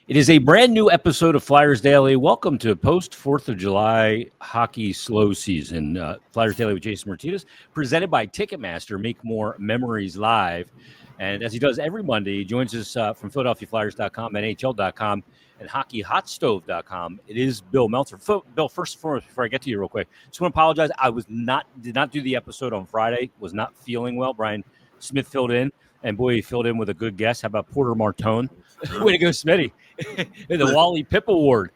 It is a brand new episode of Flyers Daily. Welcome to post 4th of July hockey slow season. Flyers Daily with Jason Myrtetus, presented by Ticketmaster. Make more memories live. And as he does every Monday, he joins us from PhiladelphiaFlyers.com, NHL.com, and HockeyHotStove.com. It is Bill Meltzer. Bill, first and foremost, before I get to you real quick, just want to apologize. I did not do the episode on Friday. Was not feeling well. Brian Smith filled in, and boy, he filled in with a good guess. How about Porter Martone? Way to go, Smitty. The Wally Pip Award.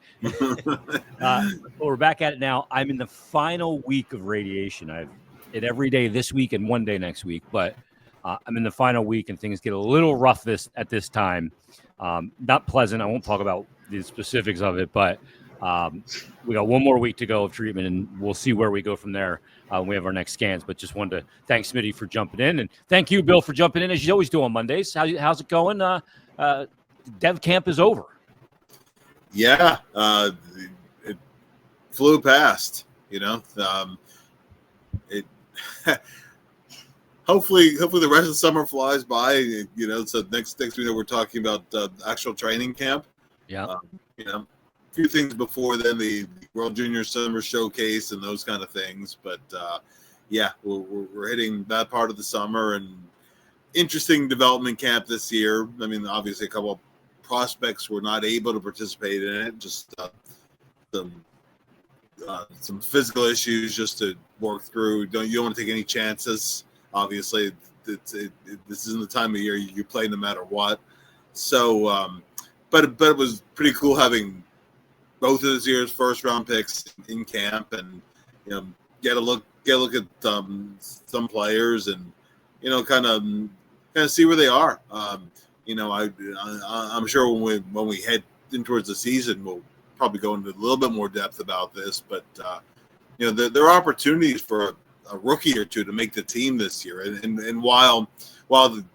We're back at it now. I'm in the final week of radiation. I've it every day this week and one day next week, but I'm in the final week and things get a little rough at this time. Not pleasant. I won't talk about the specifics of it, but we got one more week to go of treatment, and we'll see where we go from there when we have our next scans. But just wanted to thank Smitty for jumping in, and thank you, Bill, for jumping in as you always do on Mondays. How's it going? Dev camp is over. Yeah, it flew past. It hopefully the rest of the summer flies by. So next week we're talking about actual training camp. Yeah. A few things before then, the World Junior Summer Showcase and those kind of things. But we're hitting that part of the summer, and interesting development camp this year. I mean, obviously a couple of prospects were not able to participate in it, just some physical issues just to work through. You don't want to take any chances. Obviously, this isn't the time of year you play no matter what. So, but it was pretty cool having both of this year's first round picks in camp, and get a look at some players, and kind of see where they are. I'm sure when we head in towards the season, we'll probably go into a little bit more depth about this. But there are opportunities for a rookie or two to make the team this year. And while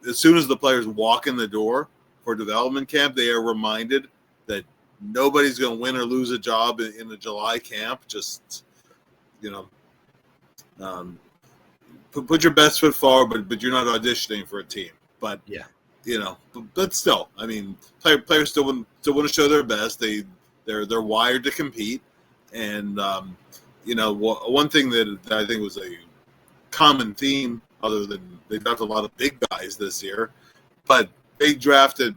as soon as the players walk in the door for development camp, they are reminded that nobody's going to win or lose a job in the July camp. Just put your best foot forward, but you're not auditioning for a team. But yeah. But still, I mean, players still want to show their best. They're wired to compete, and one thing that I think was a common theme, other than they drafted a lot of big guys this year, but they drafted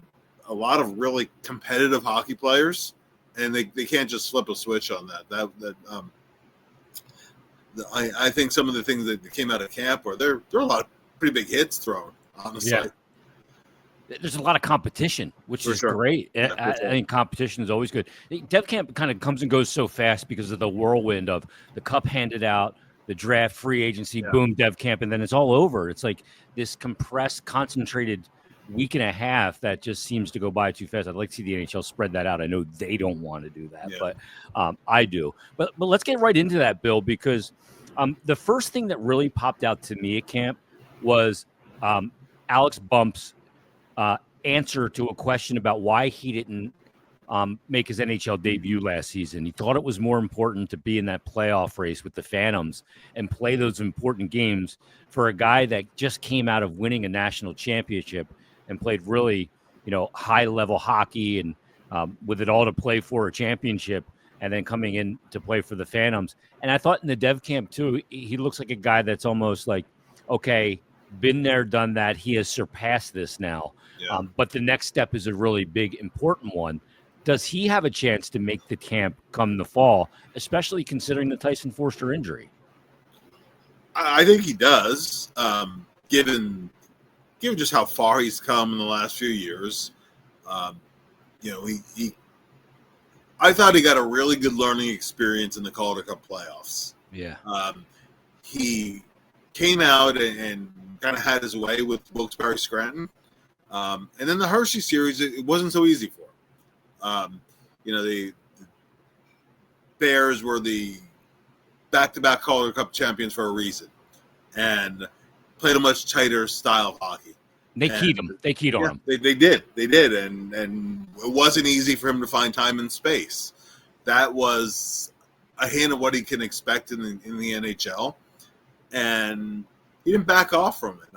a lot of really competitive hockey players, and they can't just flip a switch on that. I think some of the things that came out of camp were there are a lot of pretty big hits thrown, honestly. Yeah. There's a lot of competition, which is great. Yeah, I think competition is always good. Dev camp kind of comes and goes so fast because of the whirlwind of the cup handed out, the draft, free agency, boom, Dev camp, and then it's all over. It's like this compressed, concentrated week and a half that just seems to go by too fast. I'd like to see the NHL spread that out. I know they don't want to do that, but I do. But let's get right into that, Bill, because the first thing that really popped out to me at camp was Alex Bump's answer to a question about why he didn't make his NHL debut last season. He thought it was more important to be in that playoff race with the Phantoms and play those important games for a guy that just came out of winning a national championship and played really, high-level hockey and with it all to play for a championship and then coming in to play for the Phantoms. And I thought in the Dev camp, too, he looks like a guy that's almost like, okay, been there, done that. He has surpassed this now. Yeah. But the next step is a really big, important one. Does he have a chance to make the camp come the fall, especially considering the Tyson Forster injury? I think he does, given just how far he's come in the last few years. I thought he got a really good learning experience in the Calder Cup playoffs. Yeah. He came out and kind of had his way with Wilkes-Barre Scranton. And then the Hershey series, it wasn't so easy for him. The Bears were the back-to-back Calder Cup champions for a reason and played a much tighter style of hockey. They keyed him. They keyed on him. They did. And it wasn't easy for him to find time and space. That was a hint of what he can expect in the NHL. And he didn't back off from it.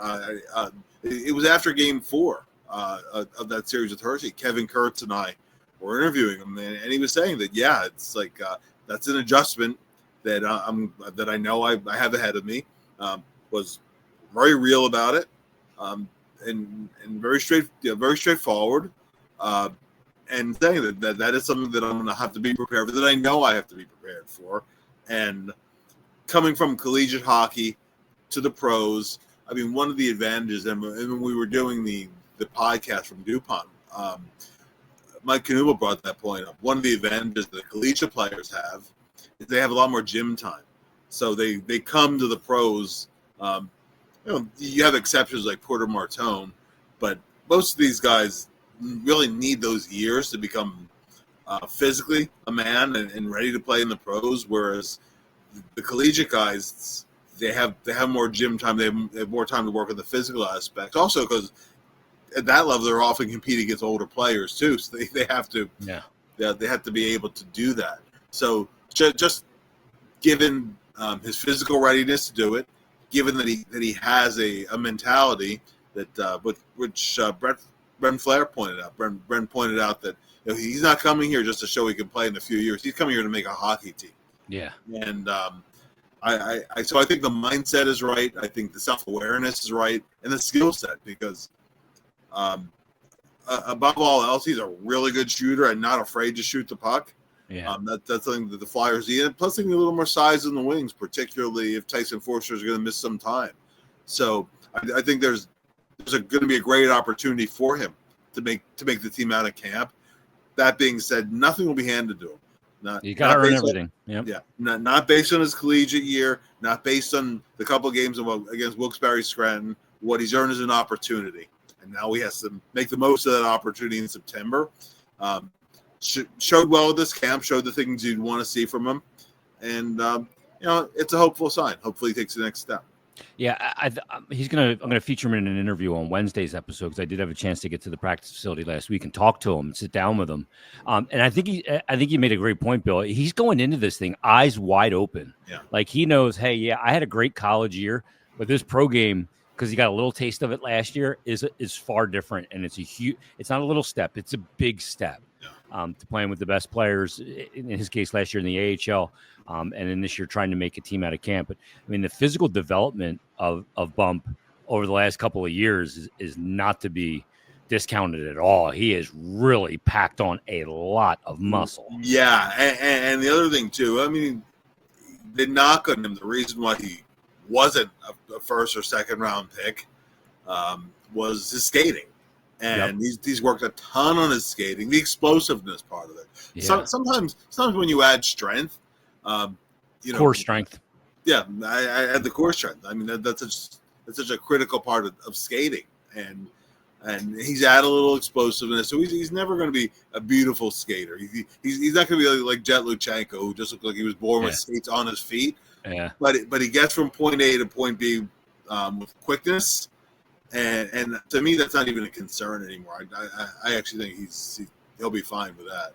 It was after Game 4 of that series with Hershey. Kevin Kurtz and I were interviewing him, and he was saying that it's like that's an adjustment that I know I have ahead of me. Was very real about it, and very straightforward, and saying that is something that I'm going to have to be prepared for, that I know I have to be prepared for, and coming from collegiate hockey to the pros. I mean, one of the advantages, and when we were doing the podcast from DuPont, Mike Canuba brought that point up. One of the advantages that collegiate players have is they have a lot more gym time. So they come to the pros. You have exceptions like Porter Martone, but most of these guys really need those years to become physically a man and ready to play in the pros, whereas the collegiate guys, they have more gym time. They have more time to work on the physical aspects. Also, because at that level, they're often competing against older players too, so they have to they have to be able to do that. So just given his physical readiness to do it, given that he has a mentality that which Brent Flair pointed out. Brent pointed out that he's not coming here just to show he can play in a few years. He's coming here to make a hockey team. Yeah, and so I think the mindset is right. I think the self-awareness is right, and the skill set, because above all else, he's a really good shooter and not afraid to shoot the puck. Yeah, that's something that the Flyers need. And plus, they need a little more size in the wings, particularly if Tyson Foerster is going to miss some time. So I think there's going to be a great opportunity for him to make the team out of camp. That being said, nothing will be handed to him. You got to earn everything. Not based on his collegiate year, not based on the couple of games against Wilkes-Barre Scranton. What he's earned is an opportunity, and now he has to make the most of that opportunity in September. Showed well at this camp, showed the things you'd want to see from him, and it's a hopeful sign. Hopefully, he takes the next step. Yeah, I'm gonna feature him in an interview on Wednesday's episode, because I did have a chance to get to the practice facility last week and talk to him and sit down with him. And I think he made a great point, Bill. He's going into this thing eyes wide open. Yeah, like he knows, hey, yeah, I had a great college year, but this pro game, because he got a little taste of it last year, is far different, and it's not a little step, it's a big step. To playing with the best players, in his case last year in the AHL, and then this year trying to make a team out of camp. But I mean, the physical development of Bump over the last couple of years is not to be discounted at all. He has really packed on a lot of muscle. Yeah, and the other thing too, I mean, the knock on him, the reason why he wasn't a first or second round pick was his skating. And he's worked a ton on his skating, the explosiveness part of it. Yeah. Sometimes when you add strength, core strength. Yeah, I add the core strength. I mean, that's such a critical part of skating, and he's added a little explosiveness. So he's never going to be a beautiful skater. He's not going to be like Jett Luchanko, who just looked like he was born with skates on his feet. Yeah, but he gets from point A to point B with quickness. And to me, that's not even a concern anymore. I actually think he'll be fine with that.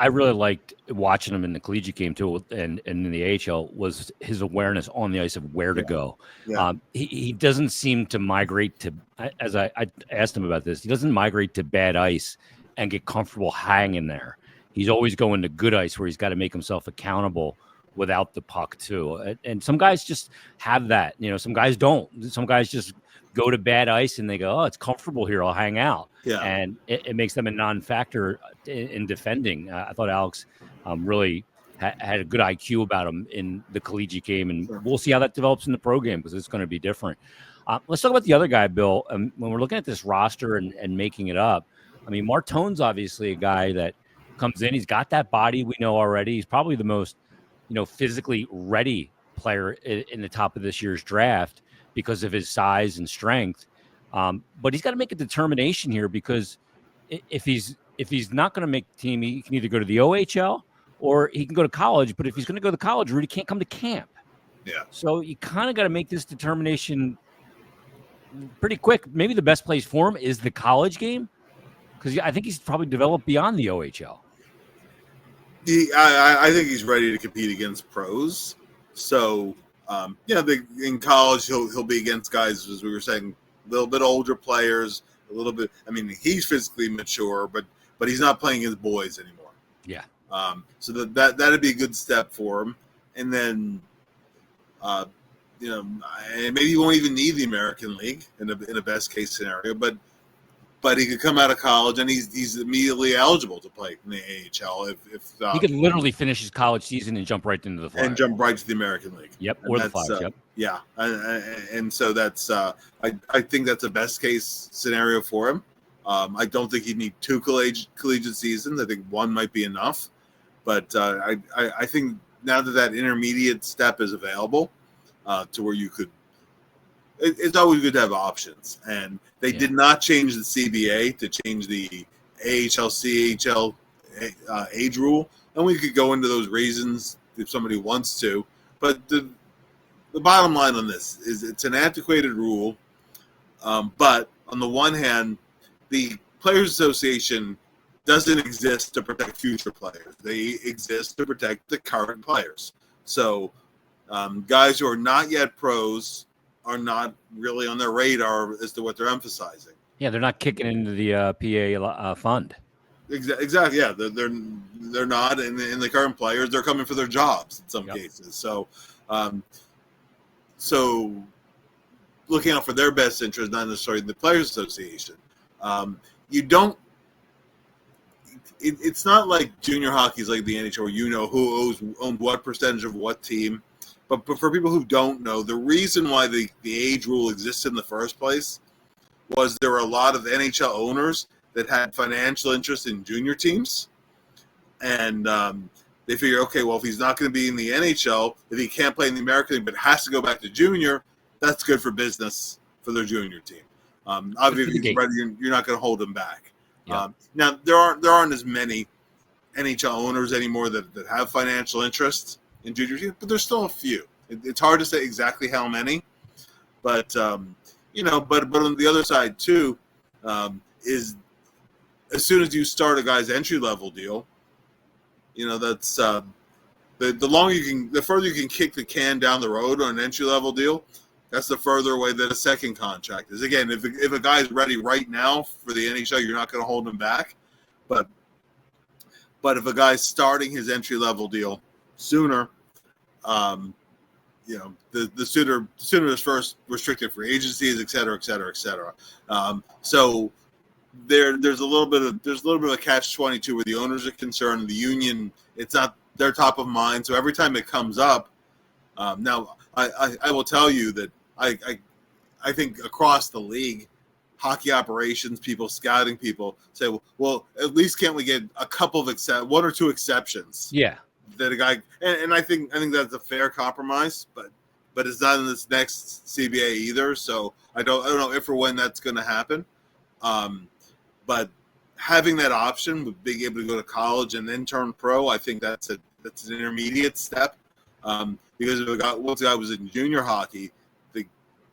I really liked watching him in the collegiate game too, and in the AHL, was his awareness on the ice of where to go. Yeah. He doesn't seem to migrate to, as I asked him about this, he doesn't migrate to bad ice and get comfortable hanging there. He's always going to good ice where he's got to make himself accountable without the puck too. And some guys just have that. Some guys don't. Some guys just go to bad ice and they go, oh, it's comfortable here, I'll hang out. Yeah. And it makes them a non-factor in defending. I thought Alex really had a good IQ about him in the collegiate game, and we'll see how that develops in the pro game, because it's going to be different. Let's talk about the other guy, Bill. When we're looking at this roster and making it up, I mean, Martone's obviously a guy that comes in. He's got that body we know already. He's probably the most, physically ready player in the top of this year's draft, because of his size and strength. But he's got to make a determination here, because if he's not going to make the team, he can either go to the OHL or he can go to college. But if he's going to go to college route, he can't come to camp. Yeah. So you kind of got to make this determination pretty quick. Maybe the best place for him is the college game, because I think he's probably developed beyond the OHL. I think he's ready to compete against pros. So, in college, he'll be against guys, as we were saying, a little bit older players, a little bit. I mean, he's physically mature, but but he's not playing his boys anymore. Yeah. So that'd be a good step for him. And then, and maybe he won't even need the American League in a best case scenario, but he could come out of college and he's immediately eligible to play in the AHL if he could literally finish his college season and jump right into the Flyers. And jump right to the American League. Yep, or the Flyers, yep. Yeah, and so that's I think that's a best case scenario for him. I don't think he'd need 2 collegiate seasons. I think 1 might be enough. But I think now that intermediate step is available to where you could, it's always good to have options. And they did not change the CBA to change the AHL, CHL age rule. And we could go into those reasons if somebody wants to. But the bottom line on this is it's an antiquated rule. But on the one hand, the Players Association doesn't exist to protect future players. They exist to protect the current players. So guys who are not yet pros are not really on their radar as to what they're emphasizing. Yeah, they're not kicking into the PA fund. Exactly. Yeah, they're not. And the current players, they're coming for their jobs in some cases. So, so looking out for their best interest, not necessarily the Players Association. You don't. It's not like junior hockey is like the NHL, where who owns what percentage of what team. But for people who don't know, the reason why the age rule exists in the first place was there were a lot of NHL owners that had financial interest in junior teams. And they figure, okay, well, if he's not going to be in the NHL, if he can't play in the American League but has to go back to junior, that's good for business for their junior team. Obviously, if he's ready, you're not going to hold him back. Yeah. Now, there aren't as many NHL owners anymore that have financial interests in junior teams, but there's still a few. It's hard to say exactly how many, but but on the other side too, is as soon as you start a guy's entry level deal, that's the further you can kick the can down the road on an entry level deal, that's the further away that a second contract is. Again, if a guy's ready right now for the NHL, you're not going to hold him back, but if a guy's starting his entry level deal sooner, the sooner is first restricted free agencies, et cetera, et cetera, et cetera. So there's a little bit of a catch-22 where the owners are concerned. The union, it's not their top of mind. So every time it comes up, now I will tell you that I think across the league, hockey operations people, scouting people say, well, at least can't we get a couple of 1 or 2 exceptions? Yeah. That a guy, and I think that's a fair compromise, but it's not in this next CBA either. So I don't know if or when that's going to happen. But having that option with being able to go to college and then turn pro, I think that's an intermediate step. Because once a guy was in junior hockey, the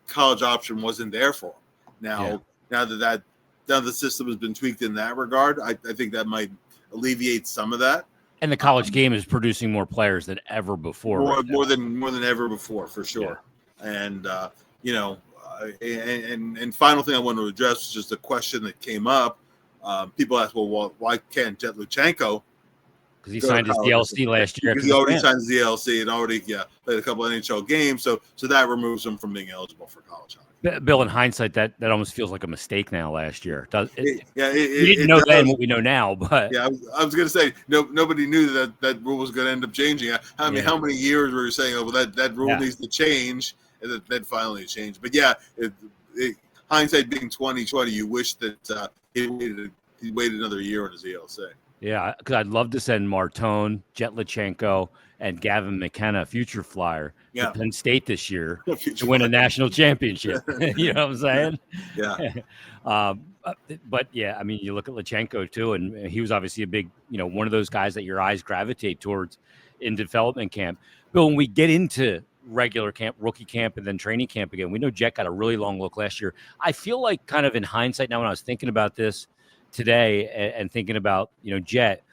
college option wasn't there for him. Now that the system has been tweaked in that regard, I think that might alleviate some of that. And the college game is producing more players than ever before. More than ever before, for sure. Yeah. And and final thing I want to address was just a question that came up. People ask, well, why can't Jett Luchanko? Because he signed his DLC last year. Because he already signed his DLC and already played a couple of NHL games, so that removes him from being eligible for college hockey. Bill, in hindsight, that almost feels like a mistake now. Last year, we didn't know then what we know now. But I was going to say nobody knew that rule was going to end up changing. How many years were you saying, oh, well, that rule needs to change, and then finally it changed. But hindsight being 2020, you wish that he waited another year on his ELC. Yeah, because I'd love to send Martone, Jett Luchanko, and Gavin McKenna, future Flyer, to Penn State this year to win a national championship. You know what I'm saying? Yeah. But I mean, you look at Luchanko too, and he was obviously a big, one of those guys that your eyes gravitate towards in development camp. But when we get into regular camp, rookie camp, and then training camp again, we know Jett got a really long look last year. I feel like kind of in hindsight now, when I was thinking about this today and thinking about, Jett,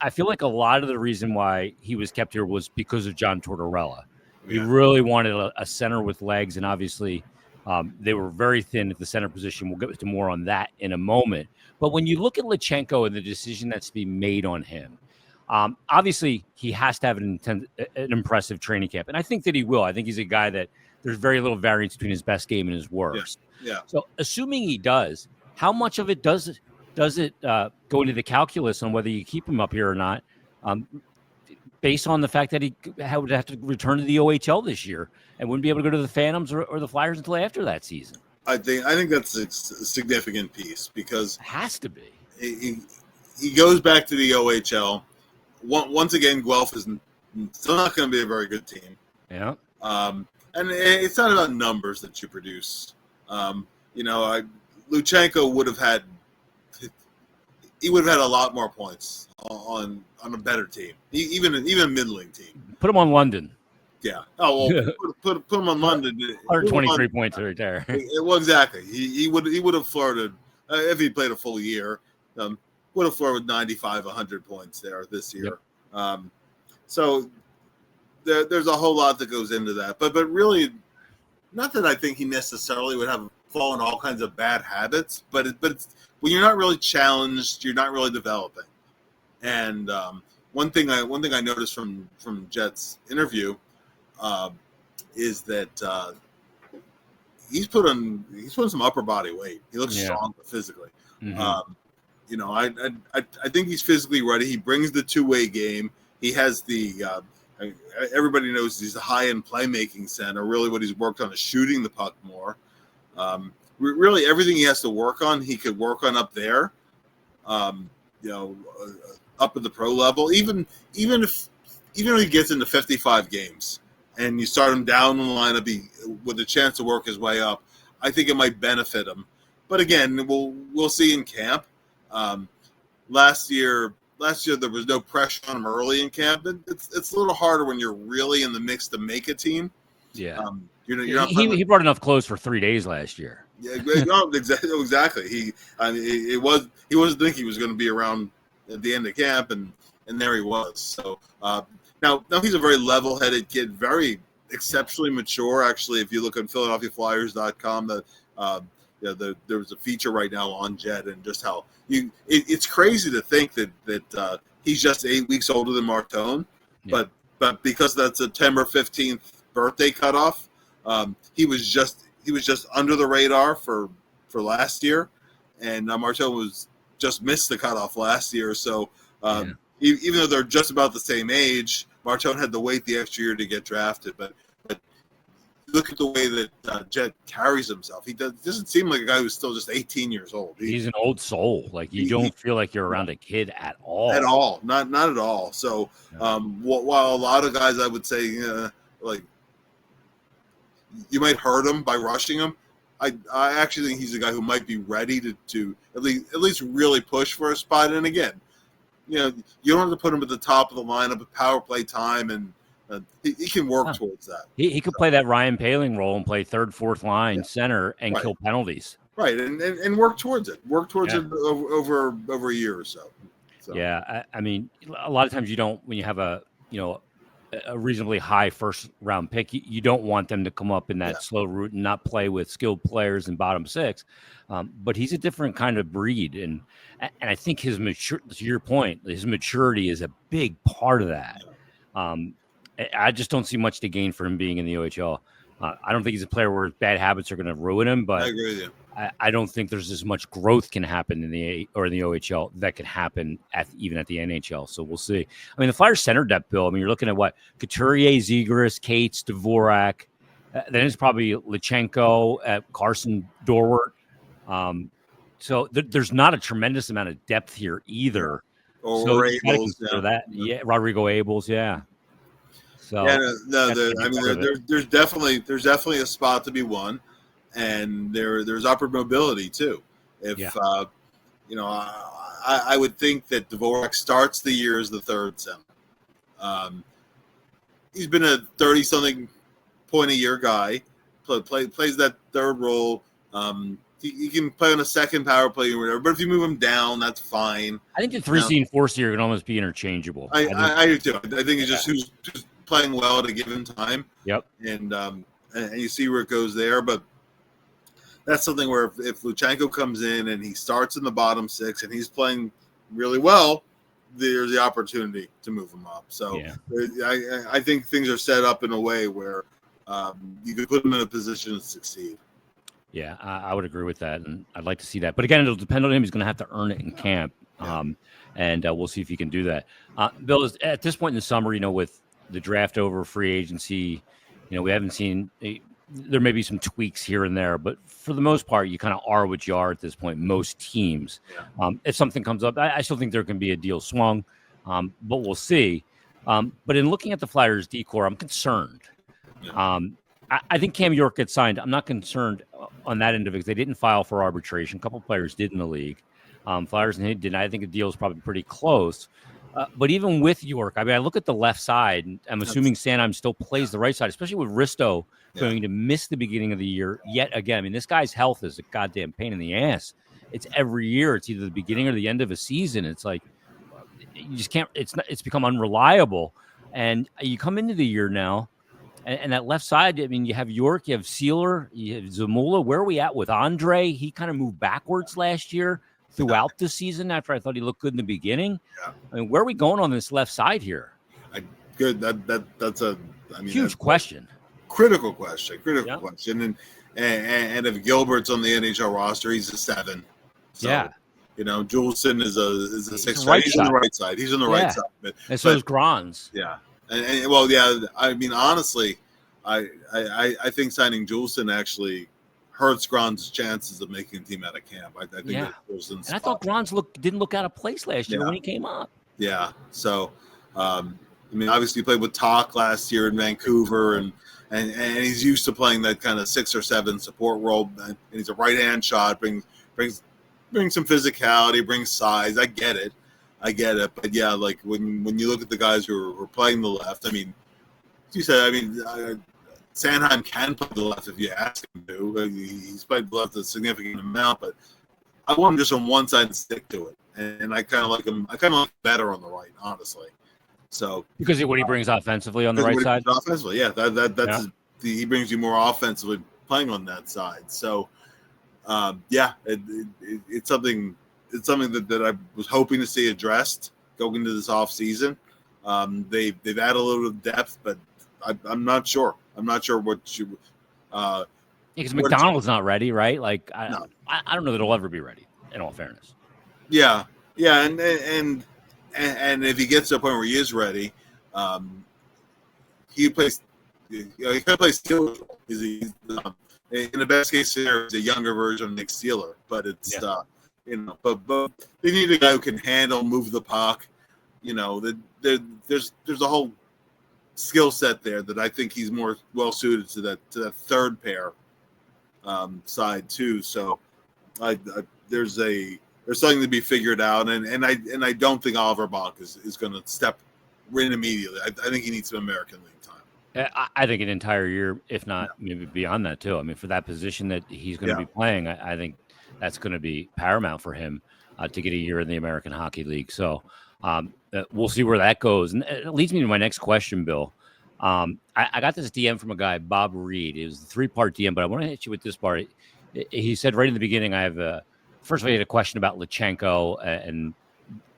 I feel like a lot of the reason why he was kept here was because of John Tortorella. He really wanted a center with legs, and obviously they were very thin at the center position. We'll get to more on that in a moment. But when you look at Luchanko and the decision that's being made on him, obviously he has to have an impressive training camp, and I think that he will. I think he's a guy that there's very little variance between his best game and his worst. Yeah. So assuming he does, how much of it does it go into the calculus on whether you keep him up here or not? Based on the fact that he would have to return to the OHL this year and wouldn't be able to go to the Phantoms or the Flyers until after that season. I think that's a significant piece because it has to be. He goes back to the OHL. Once again, Guelph is still not going to be a very good team. Yeah. And it's not about numbers that you produce. Luchanko would have had a lot more points on a better team, even a middling team. Put him on London. Yeah. Oh well, put him on London. 123 points right there. Well, exactly. He would have flirted if he played a full year. Would have flirted with 95, 100 points there this year. Yep. So there's a whole lot that goes into that, but really, not that I think he necessarily would have fallen all kinds of bad habits, but it's, when you're not really challenged, you're not really developing. And one thing I noticed from Jett's interview is that he's put on some upper body weight. He looks strong physically. Mm-hmm. I think he's physically ready. He brings the two-way game. He has the everybody knows he's a high-end playmaking center. Really, what he's worked on is shooting the puck more. Really, everything he has to work on, he could work on up there. Up at the pro level. Even if he gets into 55 games and you start him down the lineup with a chance to work his way up, I think it might benefit him. But again, we'll see in camp. Last year there was no pressure on him early in camp. It's a little harder when you're really in the mix to make a team. Yeah. You're not he brought enough clothes for 3 days last year. Yeah, no, exactly. He wasn't thinking he was going to be around at the end of camp, and there he was. So now he's a very level-headed kid, very exceptionally mature. Actually, if you look at PhiladelphiaFlyers.com, there was a feature right now on Jett and just how it's crazy to think that he's just 8 weeks older than Martone, but because that's September 15th birthday cutoff, he was just under the radar for last year, and Martone was just missed the cutoff last year. So even though they're just about the same age, Martone had to wait the extra year to get drafted. But look at the way that Jett carries himself. He doesn't seem like a guy who's still just 18 years old. He's an old soul. Like you don't feel like you're around a kid at all. At all, not at all. So while a lot of guys, I would say, like you might hurt him by rushing him, I actually think he's a guy who might be ready to at least really push for a spot. And again, you don't have to put him at the top of the lineup at power play time, and he can work towards that. He could play that Ryan Poehling role and play third, fourth line center and kill penalties. Right, and work towards it. Work towards it over a year or so. Yeah, I mean, a lot of times you don't, when you have a reasonably high first round pick, you don't want them to come up in that slow route and not play with skilled players in bottom six. But he's a different kind of breed, and I think to your point, his maturity is a big part of that. I just don't see much to gain for him being in the OHL. I don't think he's a player where bad habits are going to ruin him, but I agree with you. I don't think there's as much growth can happen in the OHL that can happen even at the NHL. So we'll see. I mean, the Flyers center depth, Bill. I mean, you're looking at what? Couturier, Zegras, Cates, Dvorak. Then it's probably Luchanko, Carson, Dorwart. So there's not a tremendous amount of depth here either. Or Abels, that. Yeah, Rodrigo Abels, yeah. So there's definitely a spot to be won. And there's upward mobility too. I would think that Dvorak starts the year as the third center. He's been a 30-something point a year guy. Plays that third role. He can play on a second power play or whatever. But if you move him down, that's fine. I think the 3C and 4C are going to almost be interchangeable. I do too. I think it's just who's just playing well to give him time. Yep. And you see where it goes there, but. that's something where if Luchanko comes in and he starts in the bottom six and he's playing really well, there's the opportunity to move him up. So I think things are set up in a way where you could put him in a position to succeed. Yeah, I would agree with that, and I'd like to see that. But again, it'll depend on him. He's going to have to earn it in camp, and we'll see if he can do that. Bill, at this point in the summer, with the draft over, free agency, we haven't seen there may be some tweaks here and there, but for the most part, you kind of are what you are at this point. Most teams, if something comes up, I still think there can be a deal swung, but we'll see. But in looking at the Flyers decor, I'm concerned. I think Cam York gets signed. I'm not concerned on that end of it because they didn't file for arbitration. A couple of players did in the league. Flyers and he didn't. I think the deal is probably pretty close. But even with York, I look at the left side, and I'm assuming Sanheim still plays the right side, especially with Risto going to miss the beginning of the year yet again. This guy's health is a goddamn pain in the ass. It's every year. It's either the beginning or the end of a season. It's like you just can't. It's become unreliable. And you come into the year now. And that left side, you have York, you have Sealer, you have Zamula. Where are we at with Andre? He kind of moved backwards last year throughout the season after I thought he looked good in the beginning. Yeah. Where are we going on this left side here? Good. That's a huge question. Critical question. And if Gilbert's on the NHL roster, he's a 7. So, Juleson is a 6. He's on the right side. He's on the right side. And so is Grons. Yeah. And honestly, I think signing Juleson actually hurts Grons' chances of making a team out of camp. I think that Juleson's. And I thought Grons didn't look out of place last year when he came up. Yeah. So, obviously he played with Talk last year in Vancouver, and he's used to playing that kind of 6 or 7 support role. And he's a right-hand shot, brings some physicality, brings size. I get it. But yeah, like when you look at the guys who are playing the left, as you said, Sanheim can play the left if you ask him to. He's played the left a significant amount, but I want him just on one side and stick to it. And I kind of like him. I kind of like him better on the right, honestly. So because of what he brings offensively on the right side, offensively, he brings you more offensively playing on that side. So it's something. It's something that I was hoping to see addressed going into this off season. They've added a little bit of depth, but I'm not sure. I'm not sure what you. Because McDonald's not ready, right? Like I don't know that he'll ever be ready. In all fairness. Yeah, and if he gets to a point where he is ready, he plays. He kind of plays Steeler. He's in the best case scenario, he's a younger version of Nick Steeler, but it's. But they need a guy who can handle, move the puck. There's a whole skill set there that I think he's more well suited to that third pair side too. So there's something to be figured out, and I don't think Oliver Bach is going to step in immediately. I think he needs some American League time. I think an entire year, if not maybe beyond that too. For that position that he's going to be playing, I think that's going to be paramount for him to get a year in the American Hockey League. So we'll see where that goes. And it leads me to my next question, Bill. I got this DM from a guy, Bob Reed. It was a 3-part DM, but I want to hit you with this part. He said right in the beginning, first of all, he had a question about Luchanko, and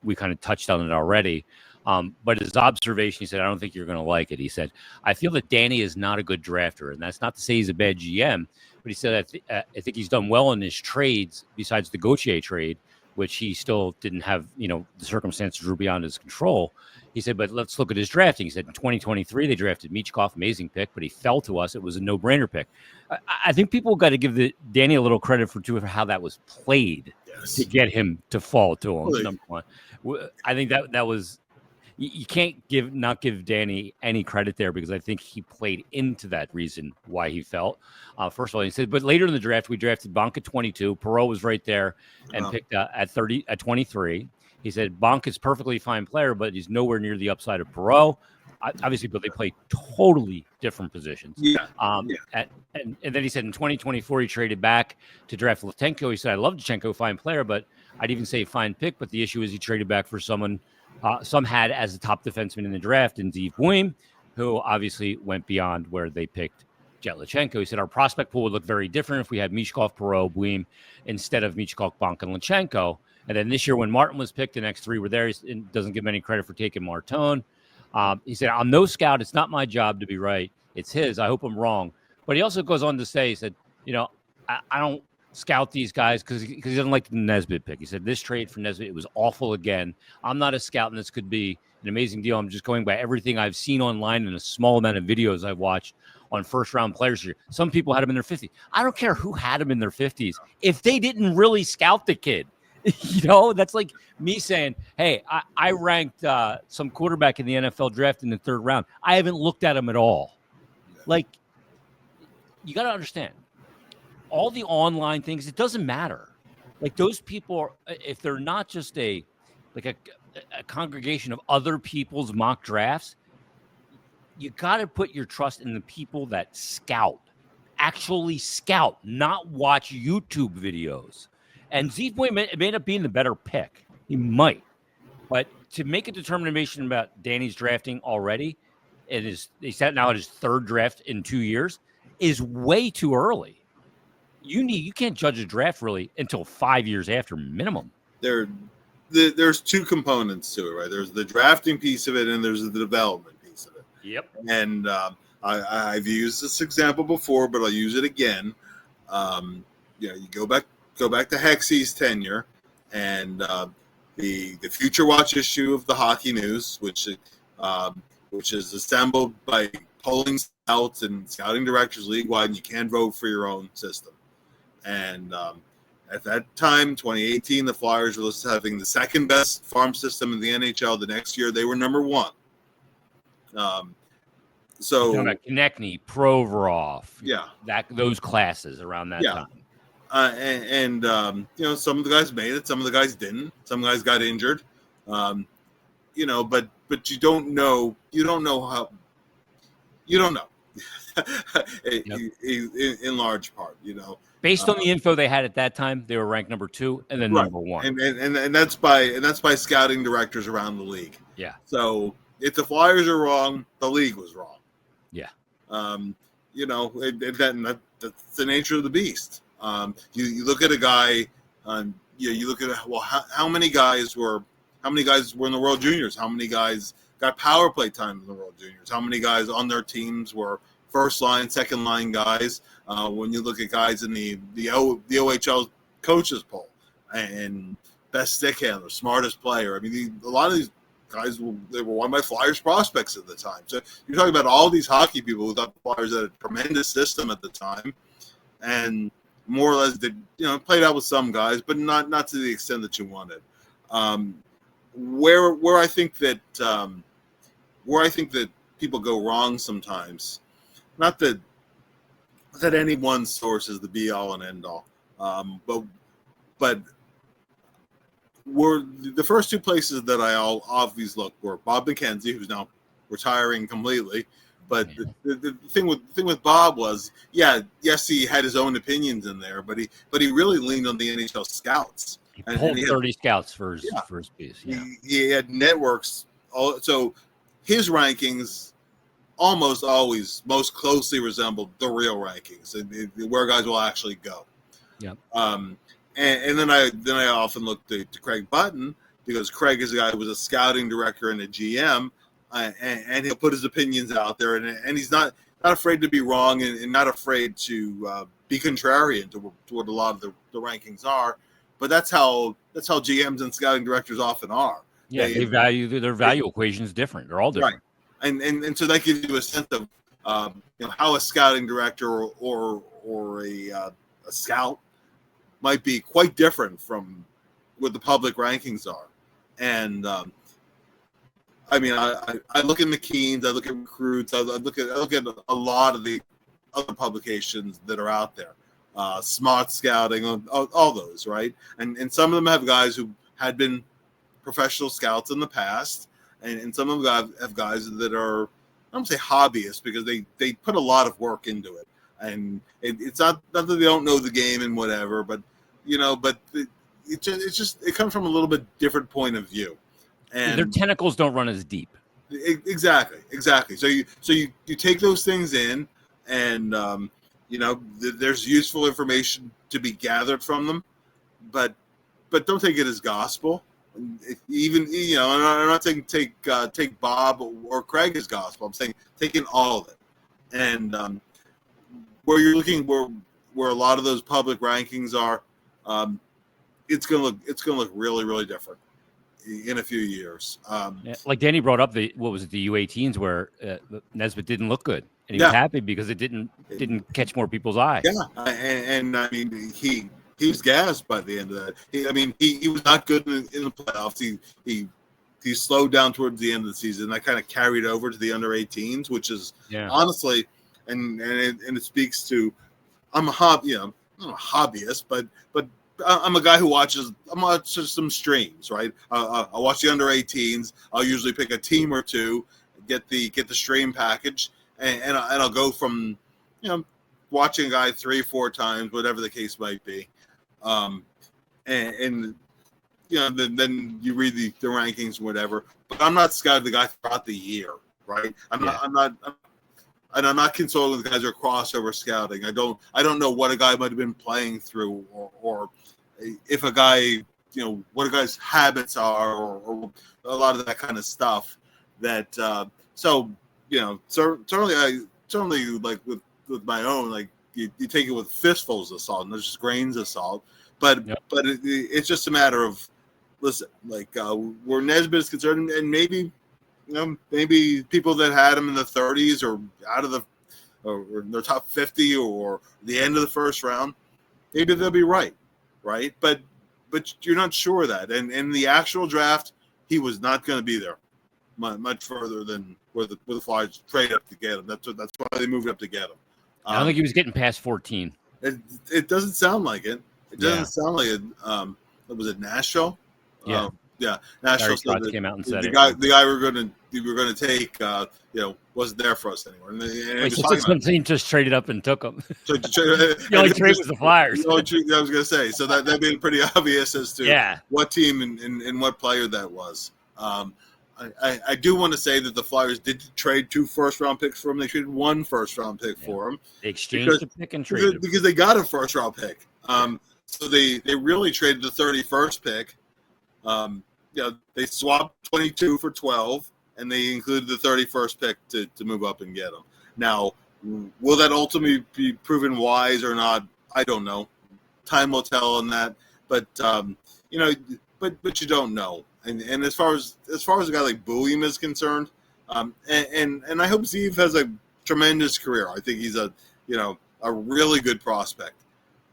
we kind of touched on it already. But his observation, he said, I don't think you're going to like it. He said, I feel that Danny is not a good drafter, and that's not to say he's a bad GM. But he said, I think he's done well in his trades besides the Gauthier trade, which he still didn't have, the circumstances were beyond his control. He said, but let's look at his drafting. He said in 2023, they drafted Michkov, amazing pick, but he fell to us. It was a no-brainer pick. I think people got to give Danny a little credit for how that was played to get him to fall to him. Really? Number one. I think that was... You can't not give Danny any credit there because I think he played into that reason why he felt. First of all, he said, but later in the draft, we drafted Bonk at 22. Perreault was right there and picked at 23. He said, Bonk is perfectly fine player, but he's nowhere near the upside of Perreault. Obviously, but they play totally different positions. And then he said in 2024, he traded back to draft Luchanko. He said, I love Luchanko, fine player, but I'd even say fine pick. But the issue is he traded back for someone some had as the top defenseman in the draft in Steve Boehm, who obviously went beyond where they picked Jett Luchanko. He said our prospect pool would look very different if we had Michkov, Perreault, Buim instead of Michkov, Bonk, and Luchanko. And then this year when Martin was picked, the next three were there. He doesn't give him any credit for taking Martone. He said, I'm no scout. It's not my job to be right. It's his. I hope I'm wrong. But he also goes on to say, he said, I don't scout these guys because he doesn't like the Nesbitt pick. He said, this trade for Nesbitt, it was awful again. I'm not a scout, and this could be an amazing deal. I'm just going by everything I've seen online and a small amount of videos I've watched on first-round players here. Some people had him in their 50s. I don't care who had him in their 50s. If they didn't really scout the kid, that's like me saying, hey, I ranked some quarterback in the NFL draft in the third round. I haven't looked at him at all. Like, you got to understand, all the online things, it doesn't matter. Like, those people, if they're not just a congregation of other people's mock drafts, you got to put your trust in the people that scout, actually scout, not watch YouTube videos. And Zeke Boy may end up being the better pick. He might. But to make a determination about Danny's drafting already, he sat now at his third draft in 2 years, is way too early. You can't judge a draft really until 5 years after minimum. There's two components to it, right? There's the drafting piece of it, and there's the development piece of it. Yep. And I've used this example before, but I'll use it again. You go back to Hexy's tenure, and the Future Watch issue of the Hockey News, which is assembled by polling scouts and scouting directors league-wide, and you can't vote for your own system. And at that time, 2018, the Flyers were listed having the second best farm system in the NHL. The next year, they were number one. So Konechny, Provorov, those classes around that time. Some of the guys made it, some of the guys didn't. Some guys got injured. But you don't know. You don't know how. You don't know. In large part, based on the info they had at that time, they were ranked number 2 and then number 1. And that's by scouting directors around the league. Yeah. So if the Flyers are wrong, the league was wrong. Yeah. That's the nature of the beast. You look at a guy. You look at how many guys were in the World Juniors? How many guys got power play time in the World Juniors? How many guys on their teams were first line, second line guys? When you look at guys in the OHL coaches poll and best stick handler, smartest player. I mean, a lot of these guys they were won by Flyers prospects at the time. So you're talking about all these hockey people who thought the Flyers had a tremendous system at the time, and more or less played out with some guys, but not to the extent that you wanted. Where I think that people go wrong sometimes, not that any one source is the be all and end all, but were the first two places that I always looked were Bob McKenzie, who's now retiring completely. But the thing with Bob was, yes, he had his own opinions in there, but he really leaned on the NHL scouts. He pulled 30 scouts for his piece. Yeah. He had networks. So his rankings almost always most closely resembled the real rankings and where guys will actually go. Yeah. And then I often looked to Craig Button, because Craig is a guy who was a scouting director and a GM. And he'll put his opinions out there, and he's not afraid to be wrong, and not afraid to be contrarian to what a lot of the rankings are. But that's how GMs and scouting directors often are. Yeah, they value their value equations different. They're all different, right? And so that gives you a sense of how a scouting director or a scout might be quite different from what the public rankings are, and. I mean, I look at McKean's, I look at Recruits, I look at a lot of the other publications that are out there, Smart Scouting, all those, right? And some of them have guys who had been professional scouts in the past, and some of them have guys that are, I don't say hobbyists, because they put a lot of work into it, and it's not that they don't know the game and whatever, but it comes from a little bit different point of view. And their tentacles don't run as deep. Exactly. So you take those things in, and there's useful information to be gathered from them, but don't take it as gospel. Even I'm not saying take Bob or Craig as gospel. I'm saying taking all of it, and where you're looking where a lot of those public rankings are, it's gonna look really, really different in a few years. Like Danny brought up the U18s where Nesbitt didn't look good, and he was happy because it didn't catch more people's eye. Yeah, and I mean he was gassed by the end of that. He was not good in the playoffs. He slowed down towards the end of the season. That kind of carried over to the under 18s, which is honestly, and it speaks to I'm a hobbyist, but I'm a guy who watches some streams, right? I watch the under 18s. I'll usually pick a team or two, get the stream package, and I'll go from watching a guy 3-4 times, whatever the case might be, then you read the rankings, whatever. But I'm not scouting the guy throughout the year, right? I'm not consulting with guys who are crossover scouting. I don't know what a guy might have been playing through, or if a guy, what a guy's habits are, or a lot of that kind of stuff. That certainly like with my own, like you take it with fistfuls of salt, and there's just grains of salt. But it's just a matter of, listen, like where Nesbitt is concerned, and maybe people that had him in the 30s or out of or in their top 50 or the end of the first round, maybe they'll be right? But you're not sure of that. And in the actual draft, he was not going to be there much further than where the Flyers trade up to get him. That's why they moved up to get him. I don't think he was getting past 14. It doesn't sound like it. It doesn't sound like it. Was it Nashville? Yeah. Nashville came out and said the guy we were going to take wasn't there for us anymore. Some team just traded up and took him. The only trade was the Flyers. I was going to say, so that made it pretty obvious as to what team and what player that was. I do want to say that the Flyers did trade 2 first-round picks for him. They traded 1 first-round pick for him. They exchanged a pick and traded because they got a first-round pick. So they really traded the 31st pick. They swapped 22 for 12, and they included the 31st pick to move up and get him. Now, will that ultimately be proven wise or not? I don't know. Time will tell on that. But but you don't know. And as far as a guy like William is concerned, and I hope Steve has a tremendous career. I think he's a really good prospect.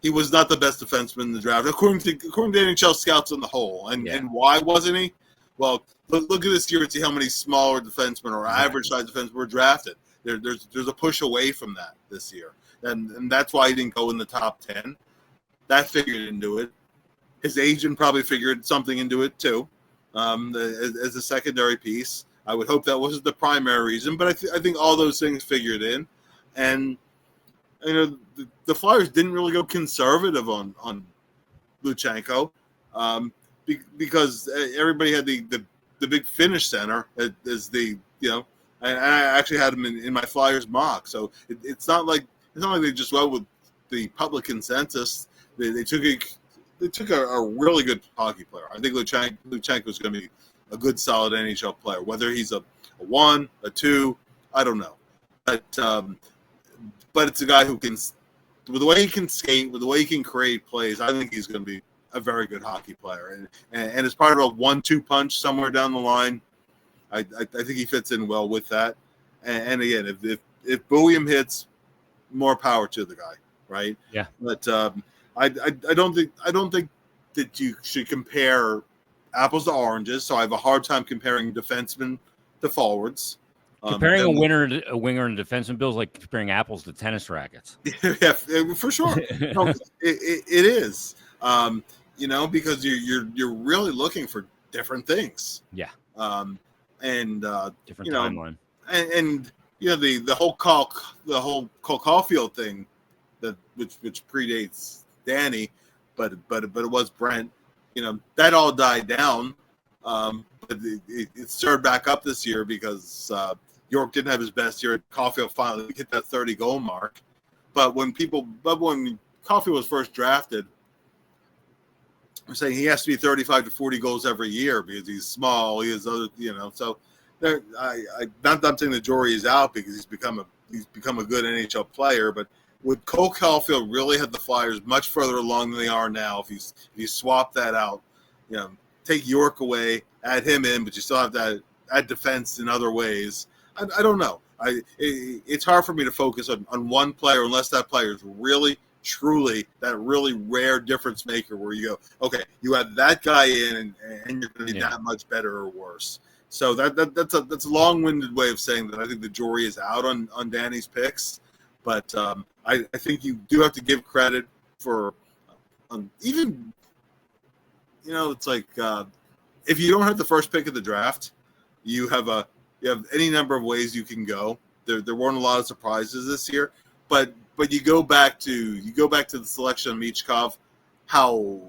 He was not the best defenseman in the draft, according to NHL scouts on the whole. And why wasn't he? Well, look at this year and see how many smaller defensemen or average-sized defensemen were drafted. There's a push away from that this year. And that's why he didn't go in the top 10. That figured into it. His agent probably figured something into it, too, as a secondary piece. I would hope that wasn't the primary reason, but I think all those things figured in. And the Flyers didn't really go conservative on Luchanko because everybody had the big Finnish center as the I actually had him in my Flyers mock. So it's not like they just went with the public consensus. They took a really good hockey player. I think Luchanko is going to be a good, solid NHL player. Whether he's a 1, a 2, I don't know. But it's a guy who can, with the way he can skate, with the way he can create plays, I think he's going to be a very good hockey player. And as part of a 1-2 punch somewhere down the line, I think he fits in well with that. And again, if William hits, more power to the guy, right? Yeah. But I don't think that you should compare apples to oranges. So I have a hard time comparing defensemen to forwards. Comparing a winger and a defenseman, Bill's like comparing apples to tennis rackets. Yeah, for sure. No, it is. Because you're really looking for different things. Yeah. And different timeline. And the whole Cole Caulfield thing which predates Danny, but it was Brent. That all died down. But it stirred back up this year because York didn't have his best year. Caulfield finally hit that 30-goal mark. But when Caulfield was first drafted, I'm saying he has to be 35 to 40 goals every year because he's small. He has other, So I'm saying the jury is out because he's become a good NHL player. But would Cole Caulfield really have the Flyers much further along than they are now if you swap that out? Take York away, add him in, but you still have to add defense in other ways. I don't know. It's hard for me to focus on one player unless that player is really, truly that really rare difference maker where you go, okay, you have that guy in and you're going to be that much better or worse. So that's a long-winded way of saying that I think the jury is out on Danny's picks. But I think you do have to give credit for even, it's like if you don't have the first pick of the draft, you have any number of ways you can go. There weren't a lot of surprises this year, but you go back to the selection of Michkov, how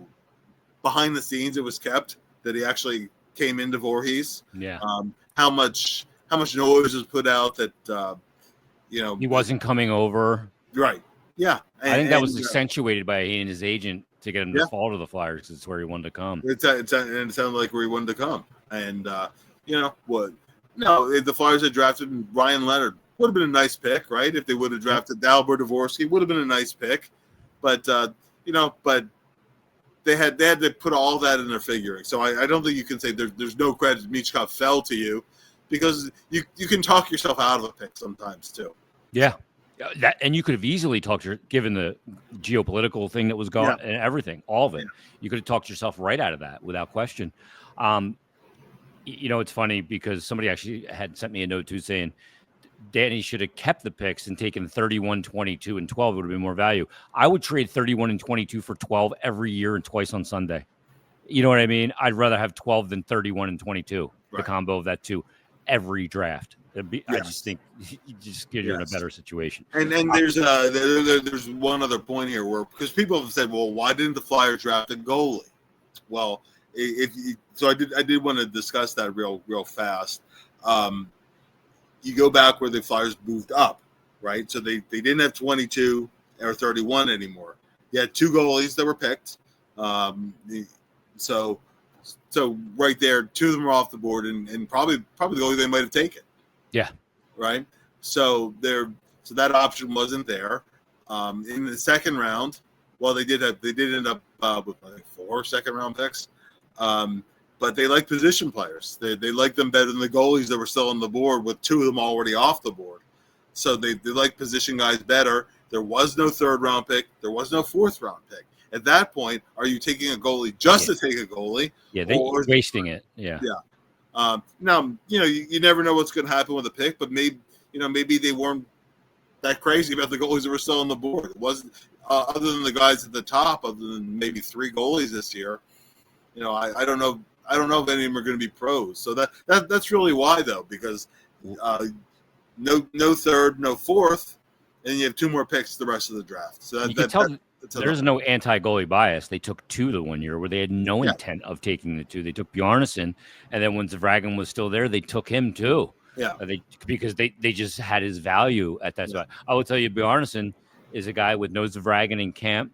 behind the scenes it was kept that he actually came into Voorhees. Yeah. How much noise was put out that he wasn't coming over. Right. Yeah. I think that was accentuated by he and his agent to get him to fall to the Flyers because it's where he wanted to come. It sounded like where he wanted to come. And what? No, if the Flyers had drafted Ryan Leonard, would have been a nice pick, right? If they would have drafted Dalibor Dvorsky, would have been a nice pick. But but they had to put all that in their figuring. So I don't think you can say there's no credit. Michkov fell to you because you can talk yourself out of a pick sometimes too. Yeah. And you could have easily given the geopolitical thing that was going and everything, all of it. Yeah. You could have talked yourself right out of that without question. It's funny because somebody actually had sent me a note too saying Danny should have kept the picks and taken 31, 22, and 12. It would have been more value. I would trade 31 and 22 for 12 every year and twice on Sunday. You know what I mean? I'd rather have 12 than 31 and 22, the combo of that two, every draft. I just think you're in a better situation. And there's one other point here because people have said, well, why didn't the Flyers draft a goalie? Well, I did want to discuss that real fast. You go back where the Flyers moved up, right? So they didn't have 22 or 31 anymore. You had two goalies that were picked. So right there, two of them were off the board, and probably the goalie they might have taken. Yeah. Right. So that option wasn't there. In the second round, well, they did end up with I think 4 second-round picks. But they like position players. They like them better than the goalies that were still on the board with two of them already off the board. So they like position guys better. There was no third-round pick. There was no fourth-round pick. At that point, are you taking a goalie just to take a goalie? Yeah, they're wasting it. Yeah. Yeah. Now, you never know what's going to happen with a pick, but maybe they weren't that crazy about the goalies that were still on the board. It wasn't other than the guys at the top, other than maybe 3 goalies this year. I don't know. I don't know if any of them are going to be pros. So that's really why, though, because no third, no fourth, and you have 2 more picks the rest of the draft. So you can tell there's no anti-goalie bias. They took 2 the one year where they had no intent of taking the 2. They took Bjarnason, and then when Zvragin was still there, they took him too. Yeah, because they just had his value at that spot. I will tell you, Bjarnason is a guy with no Zvragin in camp,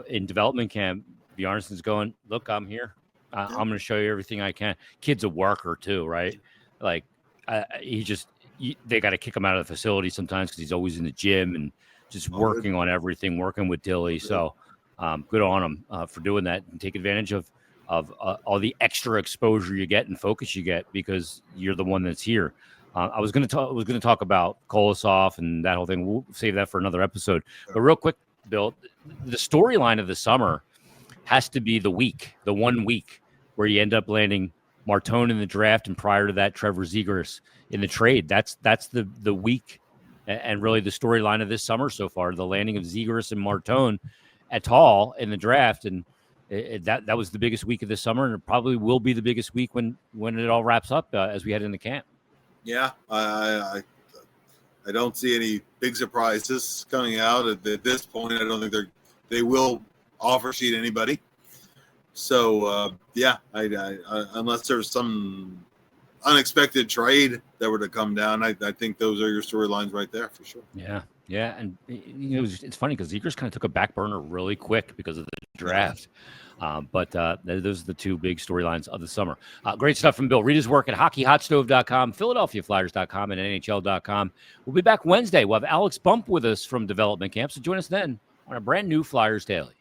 in development camp. Bjarnason's going, look, I'm here. I'm going to show you everything I can. Kid's a worker too, right? Like they got to kick him out of the facility sometimes because he's always in the gym and just working on everything, working with Dilly. So good on him for doing that and take advantage of all the extra exposure you get and focus you get because you're the one that's here. I was going to talk about Kolosov and that whole thing. We'll save that for another episode. But real quick, Bill, the storyline of the summer has to be the 1 week where you end up landing Martone in the draft, and prior to that, Trevor Zegras in the trade. That's the week, and really the storyline of this summer so far. The landing of Zegras and Martone et al. In the draft, and that was the biggest week of the summer, and it probably will be the biggest week when it all wraps up as we head into camp. Yeah, I don't see any big surprises coming out at this point. I don't think they will offer sheet anybody. So I unless there's some unexpected trade that were to come down. I think those are your storylines right there for sure. Yeah, and it's funny because Zegras kind of took a back burner really quick because of the draft. But those are the two big storylines of the summer. Great stuff from Bill. Read his work at hockeyhotstove.com, PhiladelphiaFlyers.com, and NHL.com. We'll be back Wednesday. We'll have Alex Bump with us from development camp, so join us then on a brand new Flyers Daily.